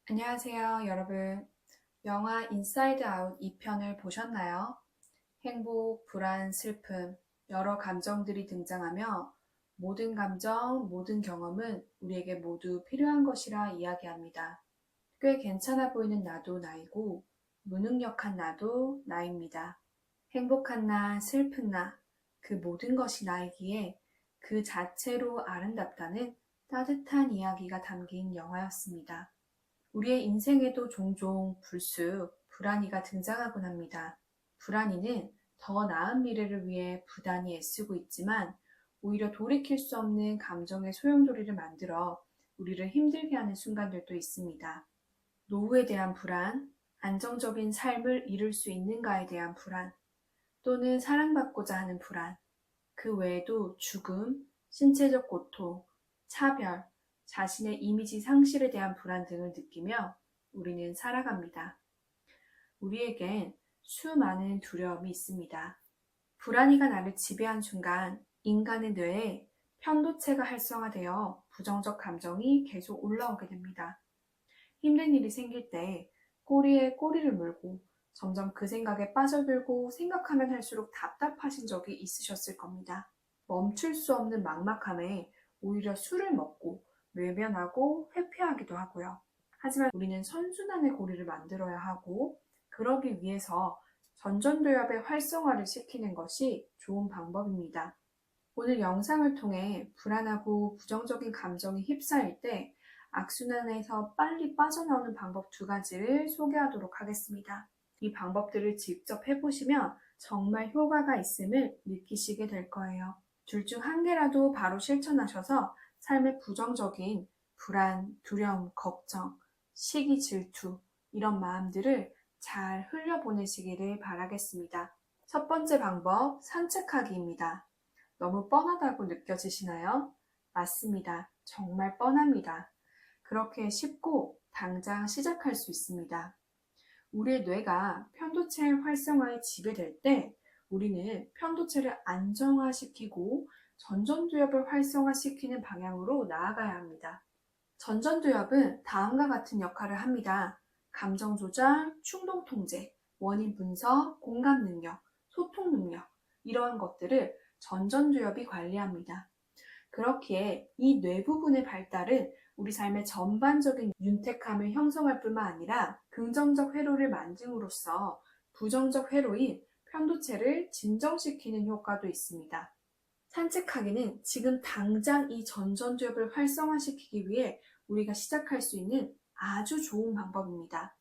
안녕하세요, 여러분. 영화 인사이드 아웃 2편을 보셨나요? 행복, 불안, 슬픔, 여러 감정들이 등장하며 모든 감정, 모든 경험은 우리에게 모두 필요한 것이라 이야기합니다. 꽤 괜찮아 보이는 나도 나이고, 무능력한 나도 나입니다. 행복한 나, 슬픈 나, 그 모든 것이 나이기에 그 자체로 아름답다는 따뜻한 이야기가 담긴 영화였습니다. 우리의 인생에도 종종 불쑥 불안이가 등장하곤 합니다. 불안이는 더 나은 미래를 위해 부단히 애쓰고 있지만 오히려 돌이킬 수 없는 감정의 소용돌이를 만들어 우리를 힘들게 하는 순간들도 있습니다. 노후에 대한 불안, 안정적인 삶을 이룰 수 있는가에 대한 불안, 또는 사랑받고자 하는 불안, 그 외에도 죽음, 신체적 고통, 차별, 자신의 이미지 상실에 대한 불안 등을 느끼며 우리는 살아갑니다. 우리에겐 수많은 두려움이 있습니다. 불안이가 나를 지배한 순간 인간의 뇌에 편도체가 활성화되어 부정적 감정이 계속 올라오게 됩니다. 힘든 일이 생길 때 꼬리에 꼬리를 물고 점점 그 생각에 빠져들고 생각하면 할수록 답답하신 적이 있으셨을 겁니다. 멈출 수 없는 막막함에 오히려 술을 먹고 외면하고 회피하기도 하고요. 하지만 우리는 선순환의 고리를 만들어야 하고 그러기 위해서 전전두엽의 활성화를 시키는 것이 좋은 방법입니다. 오늘 영상을 통해 불안하고 부정적인 감정에 휩싸일 때 악순환에서 빨리 빠져나오는 방법 2가지를 소개하도록 하겠습니다. 이 방법들을 직접 해보시면 정말 효과가 있음을 느끼시게 될 거예요. 둘 중 한 개라도 바로 실천하셔서 삶의 부정적인 불안, 두려움, 걱정, 시기, 질투 이런 마음들을 잘 흘려보내시기를 바라겠습니다. 첫 번째 방법, 산책하기입니다. 너무 뻔하다고 느껴지시나요? 맞습니다. 정말 뻔합니다. 그렇게 쉽고 당장 시작할 수 있습니다. 우리의 뇌가 편도체 활성화에 지배될 때 우리는 편도체를 안정화시키고 전전두엽을 활성화시키는 방향으로 나아가야 합니다. 전전두엽은 다음과 같은 역할을 합니다. 감정 조절, 충동 통제, 원인 분석, 공감 능력, 소통 능력 이러한 것들을 전전두엽이 관리합니다. 그렇기에 이 뇌 부분의 발달은 우리 삶의 전반적인 윤택함을 형성할 뿐만 아니라 긍정적 회로를 만듦으로써 부정적 회로인 편도체를 진정시키는 효과도 있습니다. 산책하기는 지금 당장 이 전전두엽을 활성화시키기 위해 우리가 시작할 수 있는 아주 좋은 방법입니다.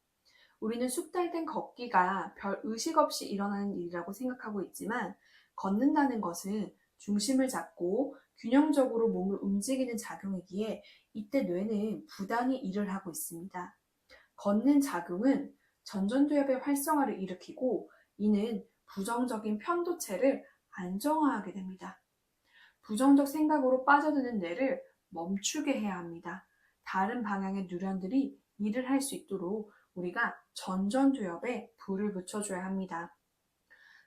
우리는 숙달된 걷기가 별 의식 없이 일어나는 일이라고 생각하고 있지만 걷는다는 것은 중심을 잡고 균형적으로 몸을 움직이는 작용이기에 이때 뇌는 부단히 일을 하고 있습니다. 걷는 작용은 전전두엽의 활성화를 일으키고 이는 부정적인 편도체를 안정화하게 됩니다. 부정적 생각으로 빠져드는 뇌를 멈추게 해야 합니다. 다른 방향의 누련들이 일을 할 수 있도록 우리가 전전두엽에 불을 붙여줘야 합니다.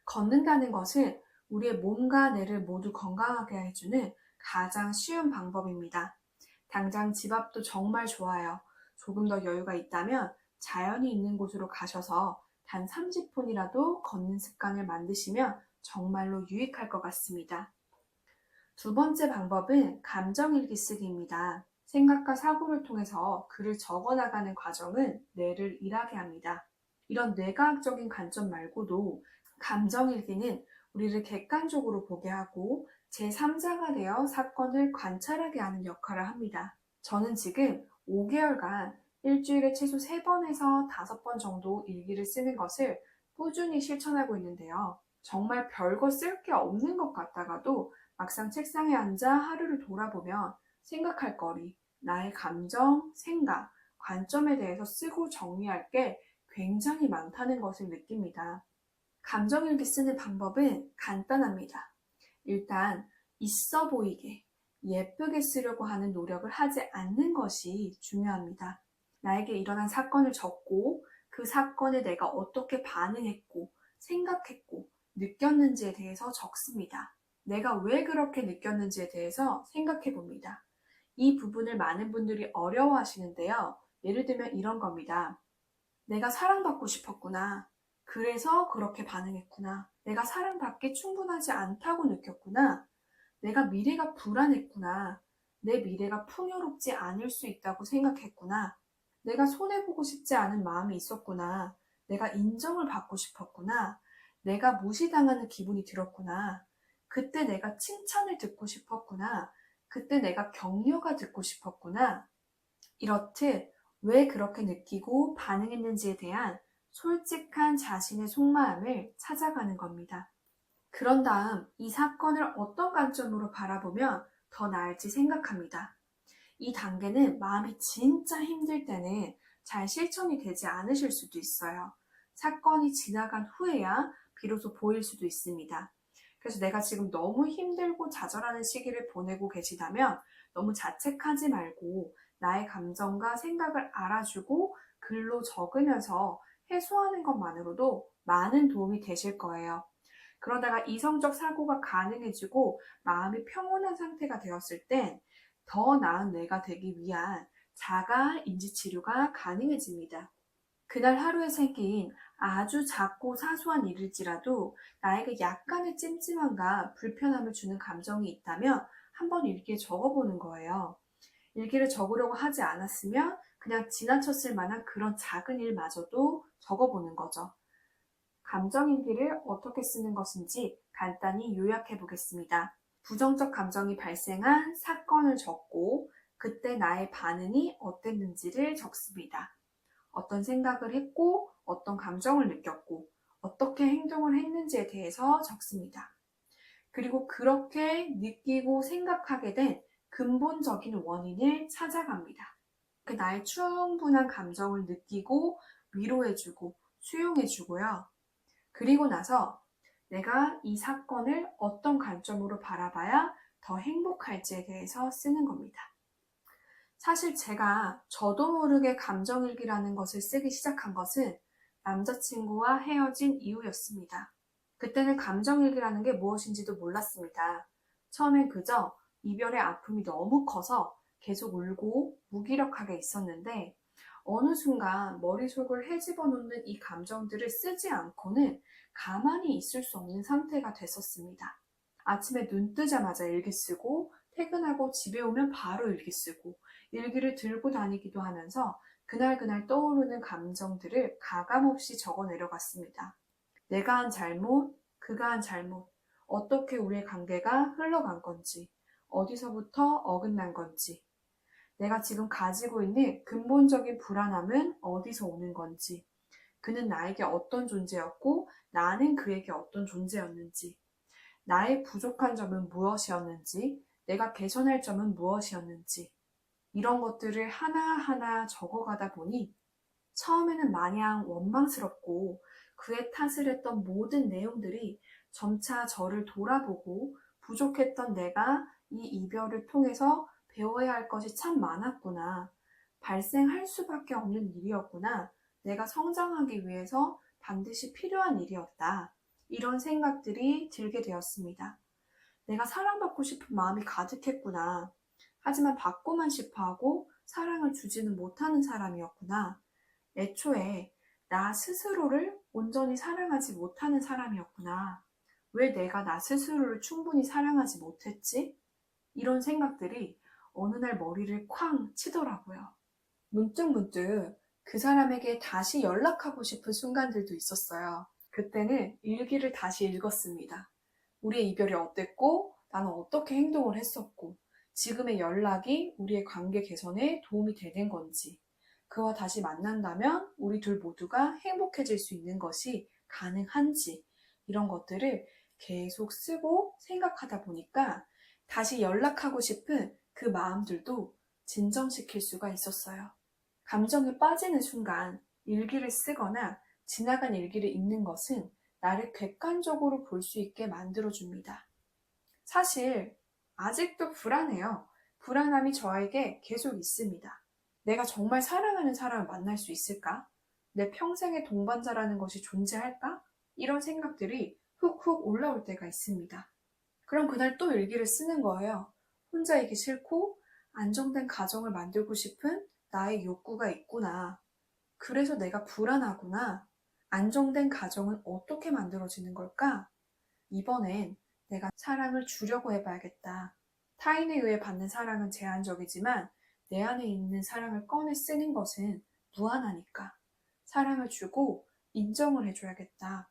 걷는다는 것은 우리의 몸과 뇌를 모두 건강하게 해주는 가장 쉬운 방법입니다. 당장 집 앞도 정말 좋아요. 조금 더 여유가 있다면 자연이 있는 곳으로 가셔서 단 30분이라도 걷는 습관을 만드시면 정말로 유익할 것 같습니다. 두 번째 방법은 감정일기 쓰기입니다. 생각과 사고를 통해서 글을 적어나가는 과정은 뇌를 일하게 합니다. 이런 뇌과학적인 관점 말고도 감정일기는 우리를 객관적으로 보게 하고 제3자가 되어 사건을 관찰하게 하는 역할을 합니다. 저는 지금 5개월간 일주일에 최소 3번에서 5번 정도 일기를 쓰는 것을 꾸준히 실천하고 있는데요. 정말 별거 쓸 게 없는 것 같다가도 막상 책상에 앉아 하루를 돌아보면 생각할 거리, 나의 감정, 생각, 관점에 대해서 쓰고 정리할 게 굉장히 많다는 것을 느낍니다. 감정일기 쓰는 방법은 간단합니다. 일단 있어 보이게, 예쁘게 쓰려고 하는 노력을 하지 않는 것이 중요합니다. 나에게 일어난 사건을 적고 그 사건에 내가 어떻게 반응했고, 생각했고, 느꼈는지에 대해서 적습니다. 내가 왜 그렇게 느꼈는지에 대해서 생각해 봅니다. 이 부분을 많은 분들이 어려워하시는데요. 예를 들면 이런 겁니다. 내가 사랑받고 싶었구나. 그래서 그렇게 반응했구나. 내가 사랑받기 충분하지 않다고 느꼈구나. 내가 미래가 불안했구나. 내 미래가 풍요롭지 않을 수 있다고 생각했구나. 내가 손해보고 싶지 않은 마음이 있었구나. 내가 인정을 받고 싶었구나. 내가 무시당하는 기분이 들었구나. 그때 내가 칭찬을 듣고 싶었구나. 그때 내가 격려가 듣고 싶었구나. 이렇듯 왜 그렇게 느끼고 반응했는지에 대한 솔직한 자신의 속마음을 찾아가는 겁니다. 그런 다음 이 사건을 어떤 관점으로 바라보면 더 나을지 생각합니다. 이 단계는 마음이 진짜 힘들 때는 잘 실천이 되지 않으실 수도 있어요. 사건이 지나간 후에야 비로소 보일 수도 있습니다. 그래서 내가 지금 너무 힘들고 좌절하는 시기를 보내고 계시다면 너무 자책하지 말고 나의 감정과 생각을 알아주고 글로 적으면서 해소하는 것만으로도 많은 도움이 되실 거예요. 그러다가 이성적 사고가 가능해지고 마음이 평온한 상태가 되었을 땐 더 나은 내가 되기 위한 자가 인지 치료가 가능해집니다. 그날 하루에 생긴 아주 작고 사소한 일일지라도 나에게 약간의 찜찜함과 불편함을 주는 감정이 있다면 한번 일기에 적어보는 거예요. 일기를 적으려고 하지 않았으면 그냥 지나쳤을 만한 그런 작은 일마저도 적어보는 거죠. 감정일기를 어떻게 쓰는 것인지 간단히 요약해 보겠습니다. 부정적 감정이 발생한 사건을 적고 그때 나의 반응이 어땠는지를 적습니다. 어떤 생각을 했고 어떤 감정을 느꼈고 어떻게 행동을 했는지에 대해서 적습니다. 그리고 그렇게 느끼고 생각하게 된 근본적인 원인을 찾아갑니다. 그 나의 충분한 감정을 느끼고 위로해주고 수용해주고요. 그리고 나서 내가 이 사건을 어떤 관점으로 바라봐야 더 행복할지에 대해서 쓰는 겁니다. 사실 제가 저도 모르게 감정일기라는 것을 쓰기 시작한 것은 남자친구와 헤어진 이후였습니다. 그때는 감정일기라는 게 무엇인지도 몰랐습니다. 처음엔 그저 이별의 아픔이 너무 커서 계속 울고 무기력하게 있었는데 어느 순간 머릿속을 헤집어 놓는 이 감정들을 쓰지 않고는 가만히 있을 수 없는 상태가 됐었습니다. 아침에 눈 뜨자마자 일기 쓰고 퇴근하고 집에 오면 바로 일기 쓰고 일기를 들고 다니기도 하면서 그날그날 떠오르는 감정들을 가감없이 적어 내려갔습니다. 내가 한 잘못, 그가 한 잘못, 어떻게 우리의 관계가 흘러간 건지, 어디서부터 어긋난 건지, 내가 지금 가지고 있는 근본적인 불안함은 어디서 오는 건지, 그는 나에게 어떤 존재였고 나는 그에게 어떤 존재였는지, 나의 부족한 점은 무엇이었는지, 내가 개선할 점은 무엇이었는지, 이런 것들을 하나하나 적어가다 보니 처음에는 마냥 원망스럽고 그의 탓을 했던 모든 내용들이 점차 저를 돌아보고 부족했던 내가 이 이별을 통해서 배워야 할 것이 참 많았구나. 발생할 수밖에 없는 일이었구나. 내가 성장하기 위해서 반드시 필요한 일이었다. 이런 생각들이 들게 되었습니다. 내가 사랑받고 싶은 마음이 가득했구나. 하지만 받고만 싶어 하고 사랑을 주지는 못하는 사람이었구나. 애초에 나 스스로를 온전히 사랑하지 못하는 사람이었구나. 왜 내가 나 스스로를 충분히 사랑하지 못했지? 이런 생각들이 어느 날 머리를 쾅 치더라고요. 문득문득 그 사람에게 다시 연락하고 싶은 순간들도 있었어요. 그때는 일기를 다시 읽었습니다. 우리의 이별이 어땠고, 나는 어떻게 행동을 했었고, 지금의 연락이 우리의 관계 개선에 도움이 되는 건지, 그와 다시 만난다면 우리 둘 모두가 행복해질 수 있는 것이 가능한지, 이런 것들을 계속 쓰고 생각하다 보니까 다시 연락하고 싶은 그 마음들도 진정시킬 수가 있었어요. 감정에 빠지는 순간 일기를 쓰거나 지나간 일기를 읽는 것은 나를 객관적으로 볼 수 있게 만들어줍니다. 사실 아직도 불안해요. 불안함이 저에게 계속 있습니다. 내가 정말 사랑하는 사람을 만날 수 있을까? 내 평생의 동반자라는 것이 존재할까? 이런 생각들이 훅훅 올라올 때가 있습니다. 그럼 그날 또 일기를 쓰는 거예요. 혼자이기 싫고 안정된 가정을 만들고 싶은 나의 욕구가 있구나. 그래서 내가 불안하구나. 안정된 가정은 어떻게 만들어지는 걸까? 이번엔 내가 사랑을 주려고 해봐야겠다. 타인에 의해 받는 사랑은 제한적이지만 내 안에 있는 사랑을 꺼내 쓰는 것은 무한하니까. 사랑을 주고 인정을 해줘야겠다.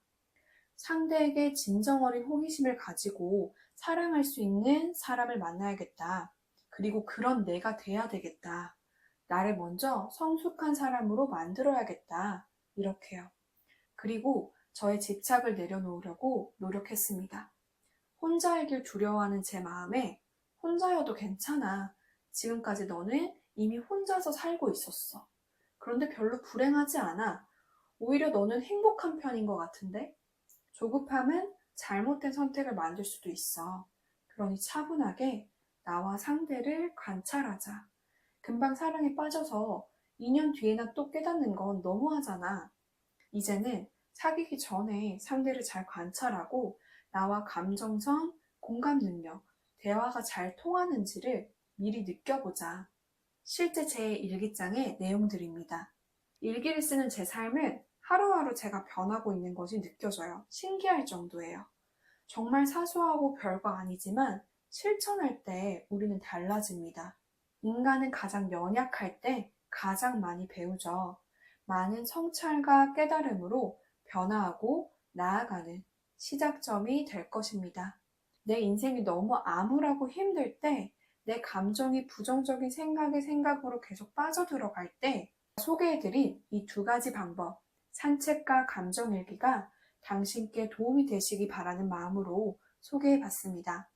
상대에게 진정 어린 호기심을 가지고 사랑할 수 있는 사람을 만나야겠다. 그리고 그런 내가 돼야 되겠다. 나를 먼저 성숙한 사람으로 만들어야겠다. 이렇게요. 그리고 저의 집착을 내려놓으려고 노력했습니다. 혼자이길 두려워하는 제 마음에 혼자여도 괜찮아. 지금까지 너는 이미 혼자서 살고 있었어. 그런데 별로 불행하지 않아. 오히려 너는 행복한 편인 것 같은데? 조급함은 잘못된 선택을 만들 수도 있어. 그러니 차분하게 나와 상대를 관찰하자. 금방 사랑에 빠져서 2년 뒤에나 또 깨닫는 건 너무하잖아. 이제는 사귀기 전에 상대를 잘 관찰하고 나와 감정선, 공감 능력, 대화가 잘 통하는지를 미리 느껴보자. 실제 제 일기장의 내용들입니다. 일기를 쓰는 제 삶은 하루하루 제가 변하고 있는 것이 느껴져요. 신기할 정도예요. 정말 사소하고 별거 아니지만 실천할 때 우리는 달라집니다. 인간은 가장 연약할 때 가장 많이 배우죠. 많은 성찰과 깨달음으로 변화하고 나아가는 시작점이 될 것입니다. 내 인생이 너무 암울하고 힘들 때, 내 감정이 부정적인 생각으로 계속 빠져들어갈 때 소개해드린 이 두 가지 방법, 산책과 감정일기가 당신께 도움이 되시기 바라는 마음으로 소개해봤습니다.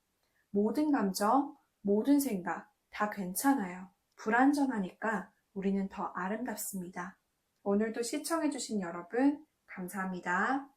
모든 감정, 모든 생각 다 괜찮아요. 불완전하니까 우리는 더 아름답습니다. 오늘도 시청해주신 여러분, 감사합니다.